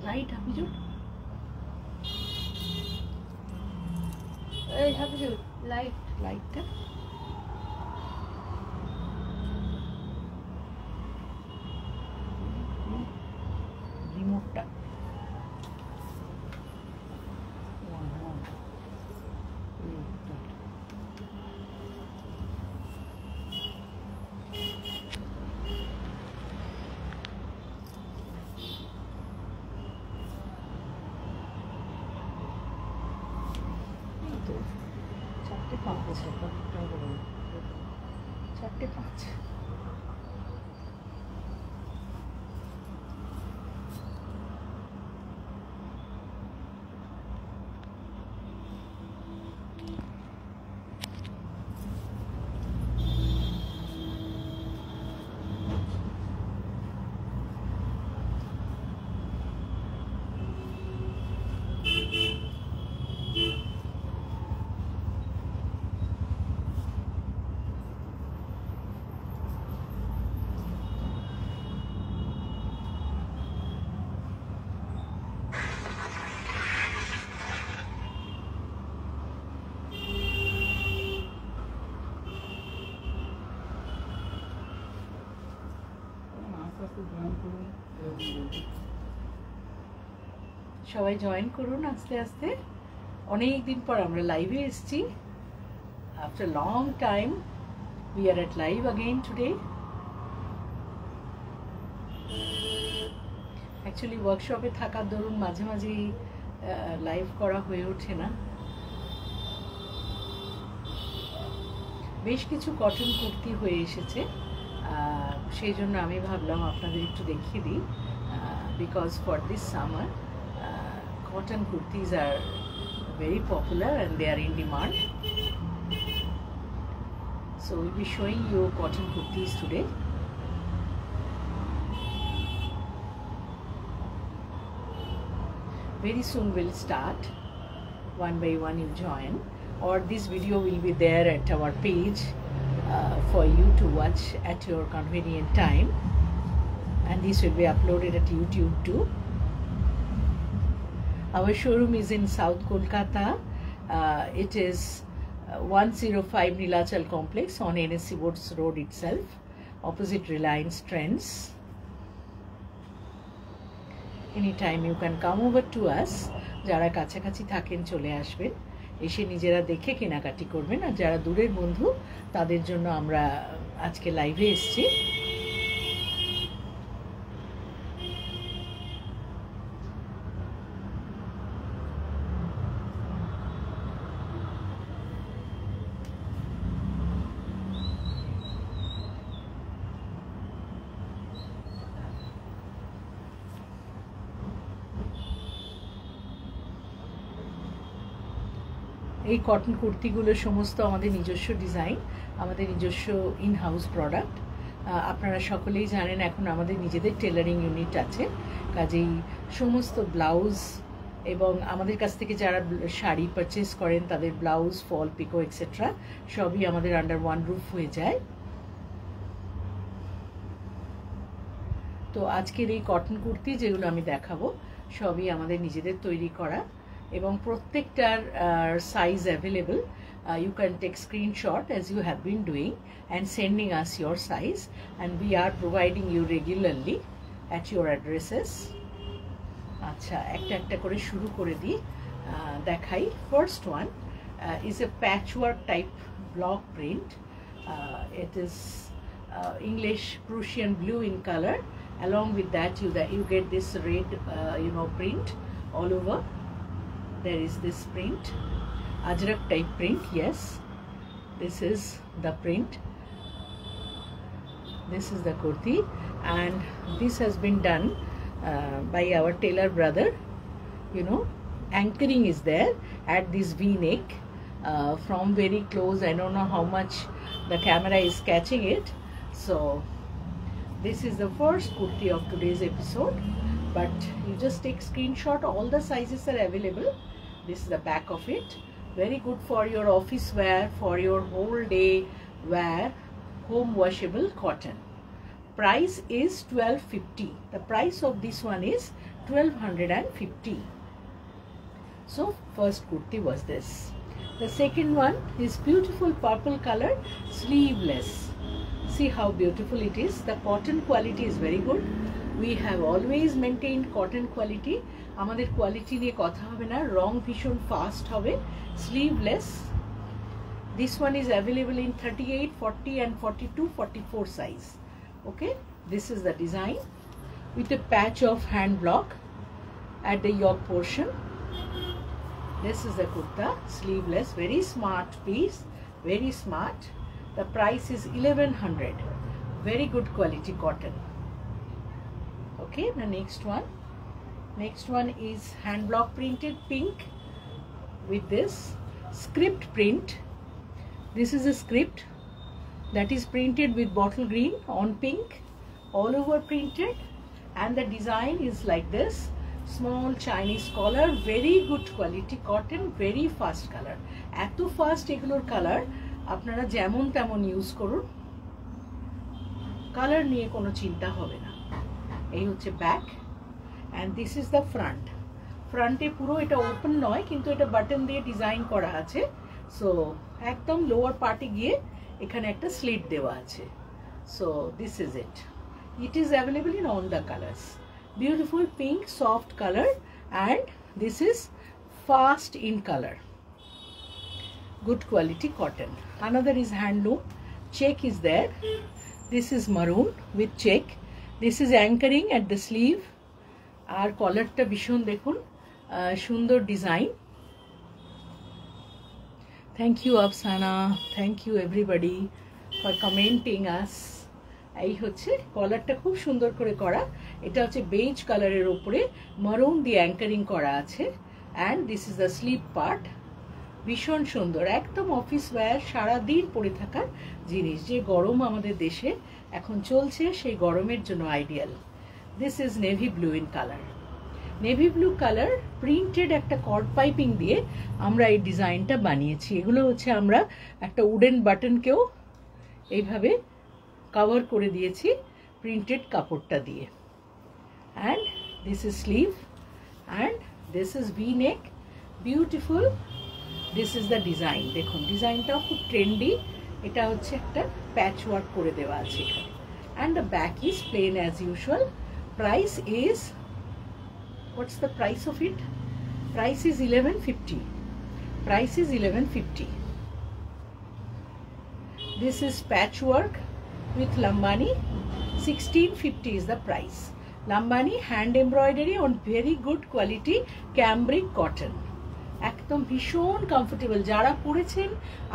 Light Hafizur, এই হাফিজুর লাইটটা রিমোটটা চারটে পাঁচ, 4:05। সবাই জয়েন করুন আস্তে আস্তে। অনেক দিন পর আমরা লাইভে এসেছি। After long time we are at live again today. Actually ওয়ার্কশপে থাকার দরুন মাঝে মাঝেই লাইভ করা হয়ে ওঠে না। বেশ কিছু কটন কুর্তি হয়ে এসেছে, সেই জন্য আমি ভাবলাম আপনাদের একটু দেখিয়ে দিই। Because for this summer cotton kurtis are very popular and they are in demand. So we'll be showing you cotton kurtis today. Very soon we'll start. One by one you join, or this video will be there at our page for you to watch at your convenient time, and this will be uploaded at YouTube too. Our showroom is in South Kolkata. It is 105 Nilachal Complex on NSC Boats Road itself, opposite Reliance Trends. Anytime you can come over to us. যারা কাছাকাছি থাকেন চলে আসবেন, এসে নিজেরা দেখে কেনাকাটি করবেন। আর যারা দূরের বন্ধু তাদের জন্য আমরা আজকে লাইভে এসেছি। এই কটন কুর্তিগুলো সমস্ত আমাদের নিজস্ব ডিজাইন, আমাদের নিজস্ব ইন হাউস প্রোডাক্ট। আপনারা সকলেই জানেন এখন আমাদের নিজেদের টেলারিং ইউনিট আছে, কাজেই সমস্ত ব্লাউজ এবং আমাদের কাছ থেকে যারা শাড়ি পারচেস করেন তাদের ব্লাউজ, ফল, পিকো এক্সেট্রা সবই আমাদের আন্ডার ওয়ান রুফ হয়ে যায়। তো আজকের এই কটন কুর্তি যেগুলো আমি দেখাবো সবই আমাদের নিজেদের তৈরি করা, এবং প্রত্যেকটার size available. You can take screenshot as you have been doing and sending us your size, and we are providing you regularly at your addresses. আচ্ছা, একটা একটা করে শুরু করে দিই, দেখাই। First one is a patchwork type block print. It is English Prussian blue in color. Along with that you get this red print all over. There is this print, Ajrak type print. Yes, this is the print. This is the kurti, and this has been done by our tailor brother. Anchoring is there at this V-neck from very close. I don't know how much the camera is catching it. So this is the first kurti of today's episode, but you just take screenshot. All the sizes are available. This is the back of it. Very good for your office wear, for your whole day wear, home washable cotton. price is 1250. The price of this one is 1250. So first kurti was this. The second one is beautiful purple color, sleeveless. See how beautiful it is. The cotton quality is very good. We have always maintained cotton quality. আমাদের quality নিয়ে কথা হবে না, রং ভীষণ fast হবে। Sleeveless. This one is available in 38, 40 and 42, 44 size. Okay, this is the design with a patch of hand block at the yoke portion. This is the kurta, sleeveless, very smart piece, very smart. The price is 1100. Very good quality cotton. Okay, the next one is hand block printed pink with this script print. This is a script that is printed with bottle green on pink, all over printed, and the design is like this. Small Chinese collar, very good quality cotton, very fast color. এত fast এগুলোর colour, আপনারা যেমন তেমন use করুন, colour নিয়ে কোনো চিন্তা হবে না। এই হচ্ছে back, and this is the front. ফ্রন্টে পুরো এটা ওপেন নয়, কিন্তু এটা বাটন দিয়ে ডিজাইন করা আছে। সো একদম লোয়ার পার্টে গিয়ে এখানে একটা স্লিট দেওয়া আছে। So this is it. It is available in all the colours. Beautiful pink soft color, and this is fast in color. Good quality cotton. Another is handloom. Check is there. This is maroon with check. This is anchoring at the sleeve. Our collar ta bishon dekhun sundor design. Thank you Afsana. Thank you everybody for commenting us. এই হচ্ছে কলারটা খুব সুন্দর করে করা। এটা হচ্ছে base কালারের উপরে মারুন দিয়ে অ্যাঙ্কারিং করা আছে, and this is the slip part. ভীষণ সুন্দর, একদম অফিস ওয়্যার, সারাদিন পরে থাকার জিনিস। যে গরম আমাদের দেশে এখন চলছে, সেই গরমের জন্য ideal. This is navy blue in colour. Navy blue colour printed একটা কর্ড পাইপিং দিয়ে আমরা এই ডিজাইনটা বানিয়েছি। এগুলো হচ্ছে আমরা একটা উডেন বাটনকেও এইভাবে কভার করে দিয়েছি প্রিন্টেড কাপড়টা দিয়ে। And this is sleeve, and this is V neck, beautiful. This is the design. দেখুন ডিজাইনটাও খুব ট্রেন্ডি। এটা হচ্ছে একটা প্যাচ ওয়ার্ক করে দেওয়া আছে এখানে, and the back is plain as usual. Price is, what's the price of it? Price is 1150. Price is 1150. This is patchwork with Lambani. 1650 is the price. Lambani hand embroidery on very good quality cambric cotton. একদম ভীষণ comfortable. যারা পরেছেন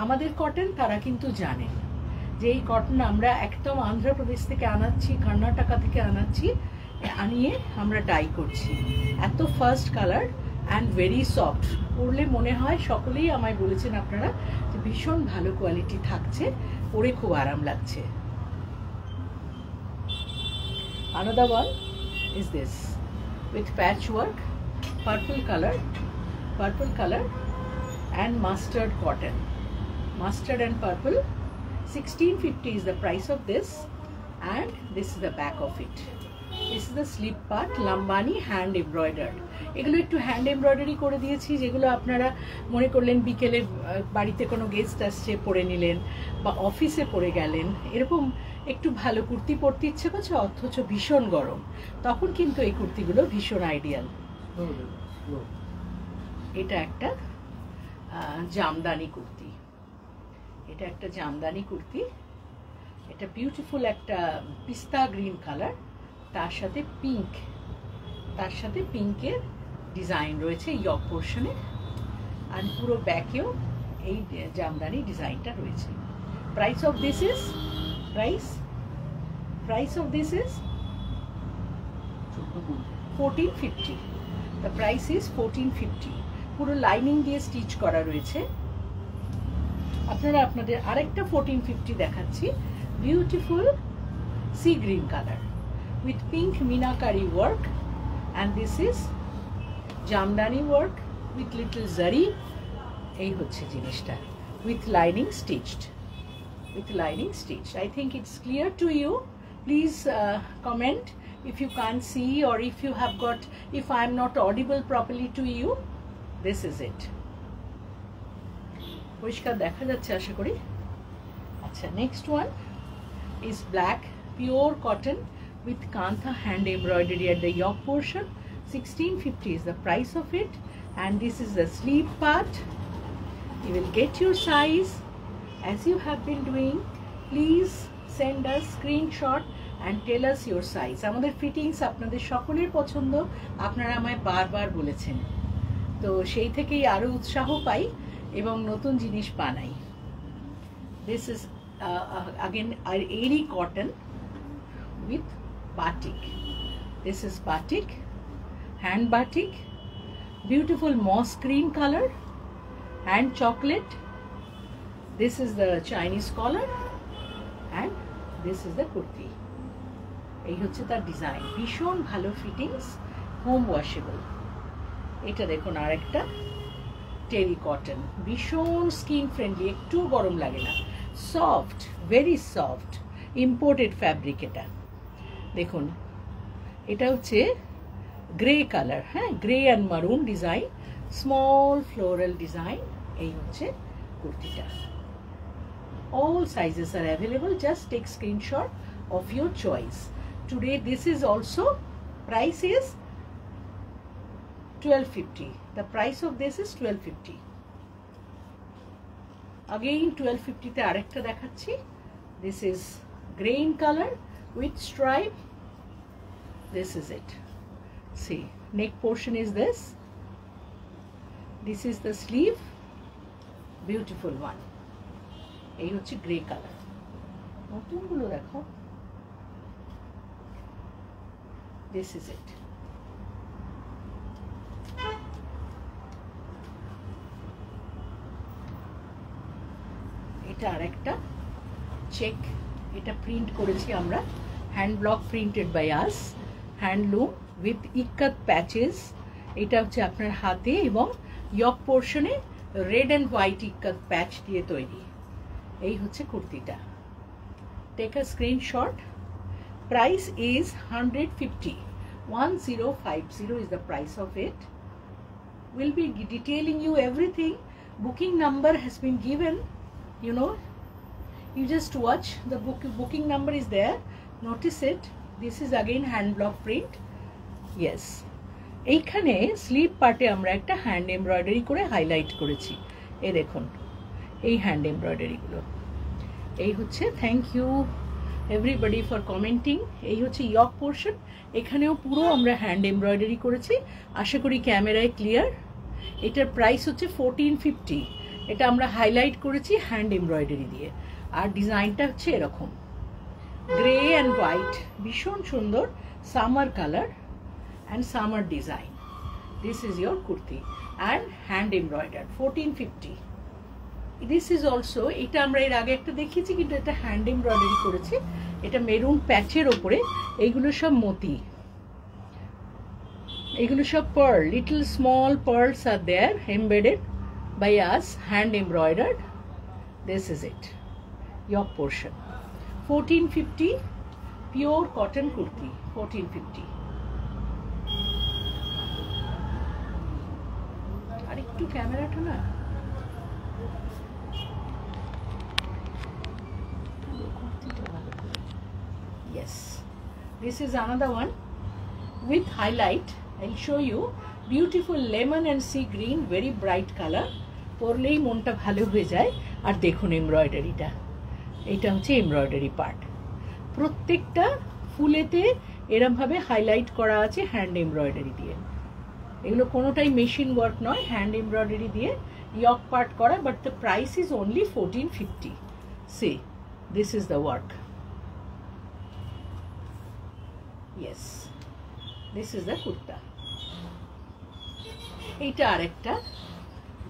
আমাদের cotton তারা কিন্তু জানেন যে এই কটন আমরা একদম অন্ধ্রপ্রদেশ থেকে আনাচ্ছি, কর্ণাটকা থেকে আনাচ্ছি, আনিয়ে আমরা ডাই করছি। এত first colour and very soft. পরলে মনে হয়, সকলেই আমায় বলেছেন আপনারা, যে ভীষণ ভালো কোয়ালিটি থাকছে, পরে খুব আরাম লাগছে। Another one is this with patchwork, purple color and mustard cotton. Mustard and purple. 1650 is the price of this, and this is the back of it. This is the slip part, Lambani hand embroidered. এগুলো একটু hand embroidery করে দিয়েছি, যেগুলো আপনারা মনে করলেন বিকেলে বাড়িতে কোনো গেস্ট আসছে পরে নিলেন, বা অফিসে পরে গেলেন, এরকম একটু ভালো কুর্তি পরতে ইচ্ছে করছে অথচ ভীষণ গরম, তখন কিন্তু এই কুর্তিগুলো ভীষণ আইডিয়াল। এটা একটা জামদানি কুর্তি, এটা একটা জামদানি কুর্তি। এটা বিউটিফুল একটা পিস্তা গ্রিন কালার, তার সাথে পিঙ্কের ডিজাইন রয়েছে ইয়ক পোর্শনে, আর পুরো ব্যাকেও এই জামদানি ডিজাইনটা রয়েছে। Price of this is 1450. The price is 1450. পুরো লাইনিং দিয়ে স্টিচ করা রয়েছে। আপনারা আপনাদের আরেকটা 1450 দেখাচ্ছি, beautiful sea green colour with pink minakari work, and this is jamdani work with little zari. এই হচ্ছে জিনিসটা with lining stitched. I think it's clear to you. Please comment if you can't see, or if I am not audible properly to you. This is it. পরিষ্কার দেখা যাচ্ছে আশা করি। আচ্ছা, next one is black pure cotton with kantha hand embroidery at the yoke portion. 1650 is the price of it, and this is the sleeve part. You will get your size as you have been doing. Please send us screenshot and tell us your size. আমাদের fittings আপনাদের সকলের পছন্দ, আপনারা আমায় বারবার বলেছেন, তো সেই থেকেই আরো উৎসাহ পাই এবং নতুন জিনিস বানাই। This is again our airy cotton with batik. This is batik, hand batik, beautiful moss green color, and chocolate. This is the Chinese collar, and this is the kurti. এই হচ্ছে তার ডিজাইন, ভীষণ ভালো ফিটিংস, হোম ওয়াশেবল। এটা দেখুন আরেকটা terry cotton, ভীষণ skin friendly, একটু গরম লাগে না, soft, very soft, imported fabric. এটা দেখুন, এটা হচ্ছে গ্রে কালার, হ্যাঁ, grey and maroon design, small floral design. এই হচ্ছে কুর্তিটা। All sizes are available. Just take screenshot of your choice. Today this is also, price is 1250. The price of this is 1250. Again 1250 তে আরেকটা দেখাচ্ছি। This is green color with stripe. This is it. See, neck portion is this. This is the sleeve. Beautiful one. এই হচ্ছে grey colour. নতুনগুলো দেখো। This is it. এটা আরেকটা check, এটা print করেছি আমরা, hand block printed by us, handloom with ikat patches. এটা হচ্ছে আপনার হাতে এবং ইয়ক পোর্শনে red and white ikat patch দিয়ে তৈরি। এই হচ্ছে কুর্তিটা। Take a screenshot. Price is 150. 1050 is the price of it. We'll be detailing you everything. Booking number has been given, you know. You just watch, the booking number is there. Notice it. This is again hand block print. Yes. এইখানে sleeve পার্টে আমরা একটা hand embroidery করে highlight করেছি। এই দেখুন এই hand এমব্রয়ডারিগুলো। এই হচ্ছে, thank you everybody for commenting. এই হচ্ছে ইয়ক পোর্শন, এখানেও পুরো আমরা হ্যান্ড এমব্রয়ডারি করেছি, আশা করি ক্যামেরায় ক্লিয়ার। এটার প্রাইস হচ্ছে 1450। এটা আমরা হাইলাইট করেছি হ্যান্ড এমব্রয়ডারি দিয়ে, আর ডিজাইনটা হচ্ছে এরকম গ্রে অ্যান্ড হোয়াইট, ভীষণ সুন্দর, summer colour and summer design. This is your kurti and hand embroider, 1450। This is also, এটা আমরা এর আগে একটা দেখিয়েছি, কিন্তু এটা হ্যান্ড এমব্রয়ডারি করেছি। এটা মেরুন প্যাচের ওপরে, এইগুলো সব মতি, এগুলো সব পার্ল, লিটল স্মল পার্লস আর they're embedded by us, hand embroidered. This is it, yoke portion. 1450, pure cotton kurti, 1450। আর একটু ক্যামেরাটা না, yes, this is another one with highlight. I'll show you, beautiful lemon and sea green, very bright color, পরলেই মনটা ভালো হয়ে যায়। আর দেখুন এমব্রয়ডারিটা, এটা হচ্ছে এমব্রয়ডারি পার্ট, প্রত্যেকটা ফুলেতে এরম ভাবে হাইলাইট করা আছে হ্যান্ড এমব্রয়ডারি দিয়ে। এগুলো কোনোটাই মেশিন ওয়ার্ক নয়, হ্যান্ড এমব্রয়ডারি দিয়ে ইয়ক পার্ট করা, but the price is only 1450। See, this is the work. Yes, this is the kurta. এটা আরেকটা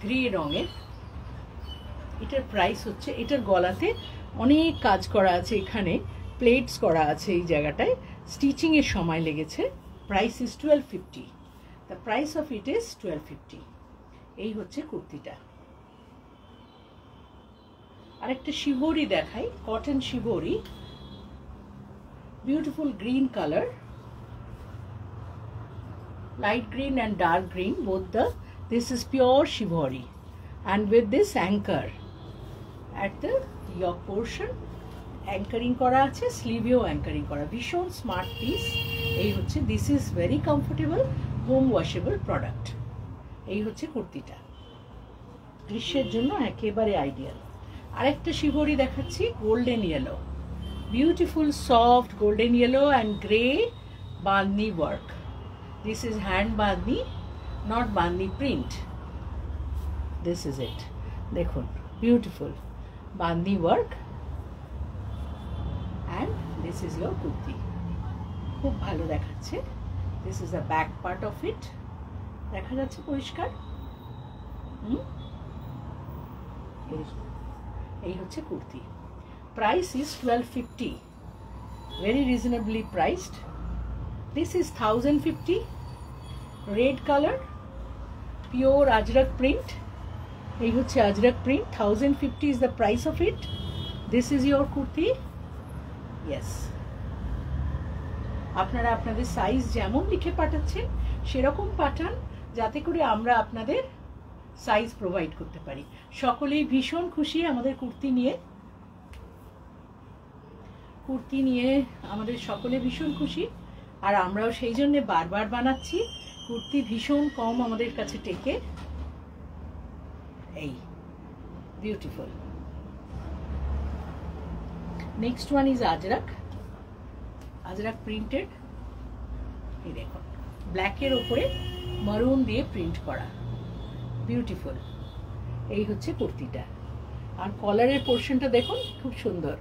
গ্রে রঙের, এটার প্রাইস হচ্ছে, এটার গলাতে অনেক কাজ করা আছে, এখানে প্লেটস করা আছে, এই জায়গাটায় স্টিচিং এর সময় লেগেছে। Price is 1250। The price of it is 1250। এই হচ্ছে কুর্তিটা। আরেকটা শিবরি দেখাই, cotton শিবরি, beautiful green color, light green and dark green, both this is pure shibori, and with this anchor at the yoke portion, anchoring করা আছে, স্লিভেও anchoring করা, ভীষণ smart piece. এই হচ্ছে, this is very comfortable home washable product. এই হচ্ছে কুর্তিটা, গ্রীষ্মের জন্য একেবারে আইডিয়াল। আরেকটা শিবরি দেখাচ্ছি, golden yellow, beautiful soft golden yellow and grey bandhani work. This is hand bandhani, not bandhani print. This is it, দেখুন beautiful bandhani work and this is your kurti. খুব ভালো দেখাচ্ছে। This is the back part of it, দেখা যাচ্ছে পরিষ্কার। এই হচ্ছে kurti. Price is 1250, very reasonably priced. This is 1050, red colour, pure Ajrak print. এই হচ্ছে Ajrak print, 1050 is the price of it. This is your kurti. Yes, আপনারা আপনাদের সাইজ যেমন লিখে পাঠাচ্ছেন সেরকম পাঠান, যাতে করে আমরা আপনাদের সাইজ প্রোভাইড করতে পারি। সকলেই ভীষণ খুশি আমাদের কুর্তি নিয়ে আমাদের সকলে ভীষণ খুশি, আর আমরাও সেই জন্য বারবার বানাচ্ছি। কুর্তি ভীষণ কম আমাদের কাছে টেকে। এই beautiful. Next one is Ajrak printed. এই দেখুন, ব্ল্যাকের ওপরে মারুন দিয়ে প্রিন্ট করা, বিউটিফুল। এই হচ্ছে কুর্তিটা। আর কলারের পোর্শনটা দেখুন, খুব সুন্দর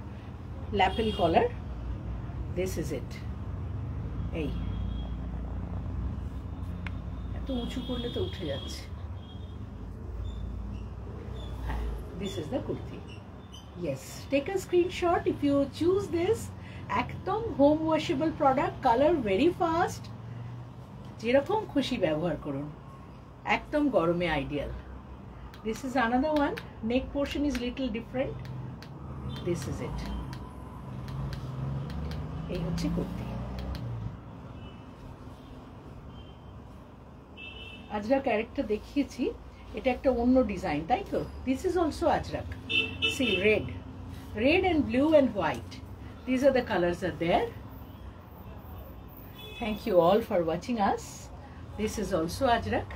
lapel collar. This is it. এই এত উঁচু করলে তো উঠে যাচ্ছে। হ্যাঁ, this is the kurti. Yes, take a screenshot if you choose this. একদম home washable product, colour very fast, যেরকম খুশি ব্যবহার করুন, একদম গরমে ideal. This is another one. Neck portion is little different. This is it. এই হচ্ছে কুর্তি। আজরাক আরেকটা দেখিয়েছি, এটা একটা অন্য ডিজাইন, তাই তো? This is also Ajrak. See, red and blue and white. These are the colors are there. Thank you all for watching us. This is also ajrak,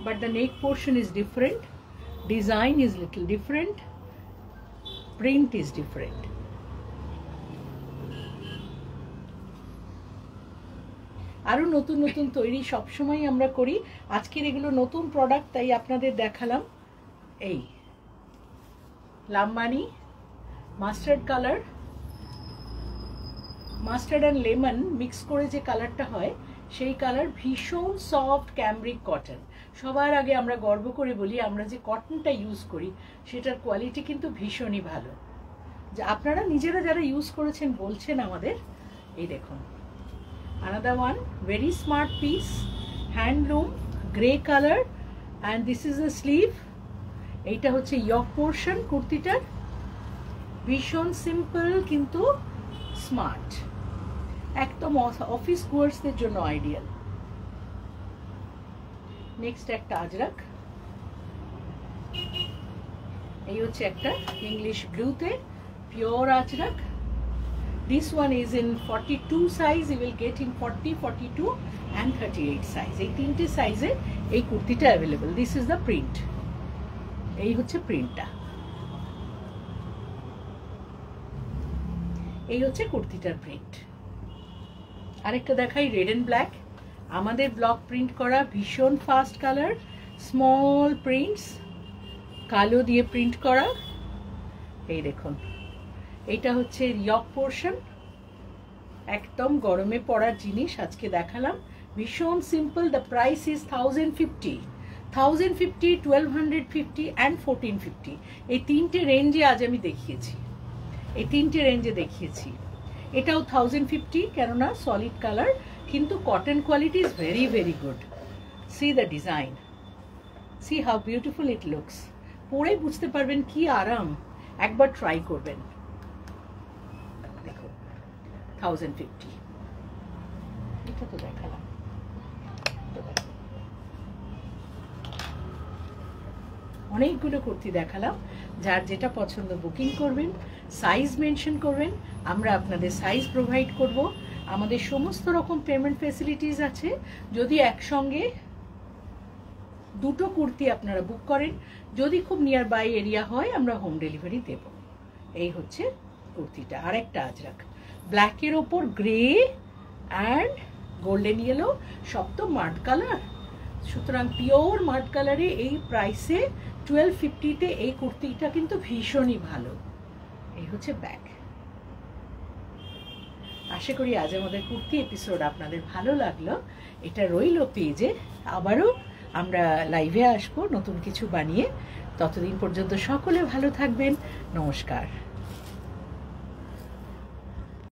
but the neck portion is different, design is little different, print is different. আরো নতুন নতুন তৈরি সবসময় আমরা করি। আজকের এগুলো নতুন প্রোডাক্ট, তাই আপনাদের দেখালাম। এই Lambani mustard colour, mustard and lemon mix করে যে কালারটা হয় সেই কালার, ভীষণ সফট ক্যামব্রিক কটন। সবার আগে আমরা গর্ব করে বলি, আমরা যে কটনটা ইউজ করি সেটার কোয়ালিটি কিন্তু ভীষণই ভালো, যে আপনারা নিজেরা যারা ইউজ করেছেন বলছেন আমাদের। এই দেখুন, another one, very smart piece, handloom, grey color, and this is the sleeve. এইটা হচ্ছে yoke portion কুর্তিটার, ভীষণ সিম্পল কিন্তু স্মার্ট, একদম অফিস গোয়ার্সদের জন্য আইডিয়াল। নেক্সট একটা আজরাক, এই হচ্ছে একটা ইংলিশ ব্লুতে pure Ajrak. This one is in 42 size, you will get in 40, 42 and 38 size. এই তিনটে সাইজে এই কুর্তিটা available. This is the print, এই হচ্ছে প্রিন্টটা, এই হচ্ছে কুর্তিটার প্রিন্ট। আরেকটা দেখাই, রেড এন্ড ব্ল্যাক, আমাদের ব্লক প্রিন্ট করা, ভীষণ ফাস্ট কালার, স্মল প্রিন্টস, কালো দিয়ে প্রিন্ট করা। এই দেখুন, এইটা হচ্ছে ইয়ক পোর্শন, একদম গরমে পড়ার জিনিস আজকে দেখালাম, ভীষণ simple. The price is 1050, 1250 and 1450। এই তিনটে রেঞ্জে আজ আমি দেখিয়েছি, এই তিনটে রেঞ্জে দেখিয়েছি। এটাও 1050, কেননা সলিড কালার, কিন্তু cotton quality is very very good. C the design, C how beautiful it looks. পরে বুঝতে পারবেন কি আরাম, একবার ট্রাই করবেন। দেখো 1050। এটা তো দেখালাম। অনেকগুলো কুর্তি দেখালাম, যার যেটা পছন্দ বুকিং করবেন, সাইজ মেনশন করবেন, আমরা আপনাদের সাইজ প্রোভাইড করব। আমাদের সমস্ত রকম পেমেন্ট ফেসিলিটিস আছে। যদি একসঙ্গে দুটো কুর্তি আপনারা বুক করেন, যদি খুব নিয়ার বাই এরিয়া হয়, আমরা হোম ডেলিভারি দেব। এই হচ্ছে কুর্তিটা। আর একটা আজরাক ব্ল্যাকের ওপর গ্রে অ্যান্ড গোল্ডেন ইয়েলো, সব তো মাড কালার, সুতরাং পিওর মাড কালারে এই প্রাইসে 1250-তে এই কুর্তিটা কিন্তু ভীষণই ভালো। এই হচ্ছে ব্যাগ। আশা করি আজ আমাদের কুর্তি এপিসোড আপনাদের ভালো লাগলো। এটা রইল পেজে, আবারও আমরা লাইভে আসবো নতুন কিছু বানিয়ে। ততদিন পর্যন্ত সকলে ভালো থাকবেন। নমস্কার।